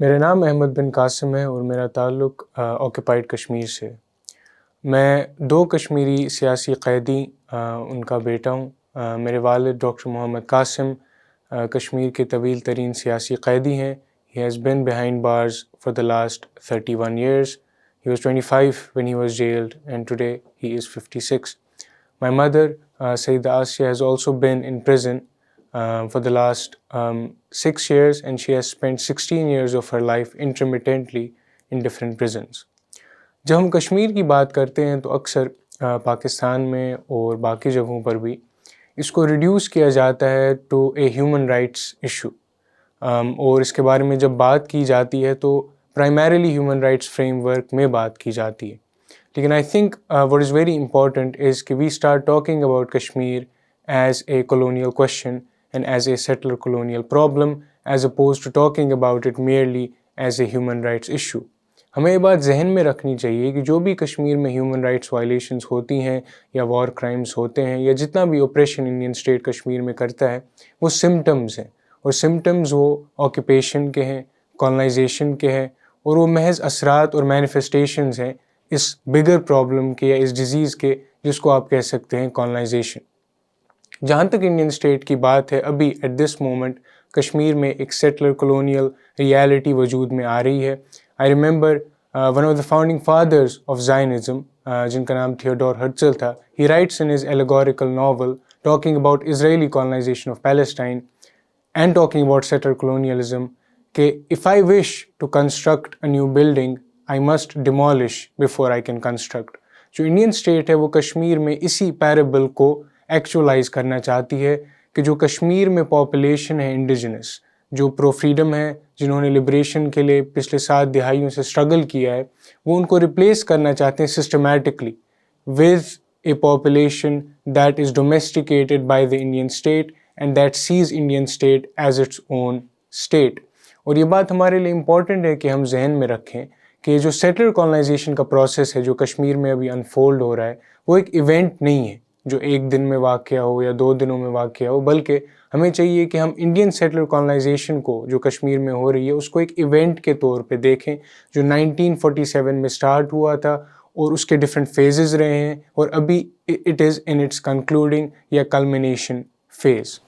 میرا نام احمد بن قاسم ہے اور میرا تعلق آکوپائڈ کشمیر سے. میں 2 کشمیری سیاسی قیدی ان کا بیٹا ہوں. میرے والد ڈاکٹر محمد قاسم کشمیر کے طویل ترین سیاسی قیدی ہیں. He has been behind bars for the last 31 years. He was 25 when he was jailed and today he is 56. My mother, Sayyida Asya, has also been in prison for the last 6 years and she has spent 16 years of her life intermittently in different prisons. جب ہم کشمیر کی بات کرتے ہیں تو اکثر پاکستان میں اور باقی جگہوں پر بھی اس کو ریڈیوس کیا جاتا ہے to a human rights issue, اور اس کے بارے میں جب بات کی جاتی ہے تو primarily human rights framework میں بات کی جاتی ہے. لیکن I think what is very important is کہ we start talking about Kashmir as a colonial question and as a settler colonial problem as opposed to talking about it merely as a human rights issue. ہمیں یہ بات ذہن میں رکھنی چاہیے کہ جو بھی کشمیر میں ہیومن رائٹس وائلیشنز ہوتی ہیں یا وار کرائمز ہوتے ہیں یا جتنا بھی اوپریشن انڈین اسٹیٹ کشمیر میں کرتا ہے وہ سمٹمز ہیں، اور سمٹمز وہ آکوپیشن کے ہیں، کالونائزیشن کے ہیں، اور وہ محض اثرات اور مینیفیسٹیشنز ہیں اس بگر پرابلم کے یا اس ڈیزیز کے جس کو آپ کہہ سکتے ہیں کالونائزیشن. جہاں تک انڈین اسٹیٹ کی بات ہے، ابھی ایٹ دس مومنٹ کشمیر میں ایک سیٹلر کولونیل ریالٹی وجود میں آ رہی ہے. I remember one of the founding fathers of Zionism جن کا نام تھیوڈور ہرٹزل تھا. He writes in his allegorical novel talking about Israeli colonisation of Palestine and talking about settler colonialism کہ if I wish to construct a new building I must demolish before I can construct. جو Indian state ہے وہ کشمیر میں اسی پیرابل کو actualise کرنا چاہتی ہے کہ جو کشمیر میں پاپولیشن ہے انڈیجنس، جو پرو فریڈم ہے، جنہوں نے لبریشن کے لیے پچھلے 7 دہائیوں سے اسٹرگل کیا ہے، وہ ان کو ریپلیس کرنا چاہتے ہیں systematically with a population that is domesticated by the Indian state and that sees Indian state as its own state. اور یہ بات ہمارے لیے امپورٹنٹ ہے کہ ہم ذہن میں رکھیں کہ جو سیٹلر کالونائزیشن کا پروسیس ہے جو کشمیر میں ابھی انفولڈ ہو رہا ہے وہ ایک ایونٹ نہیں ہے جو ایک دن میں واقع ہو یا 2 دنوں میں واقع ہو، بلکہ ہمیں چاہیے کہ ہم انڈین سیٹلر کالونائزیشن کو جو کشمیر میں ہو رہی ہے اس کو ایک ایونٹ کے طور پہ دیکھیں جو 1947 میں سٹارٹ ہوا تھا اور اس کے ڈفرینٹ فیزز رہے ہیں اور ابھی it is in its concluding یا کلمینیشن فیز.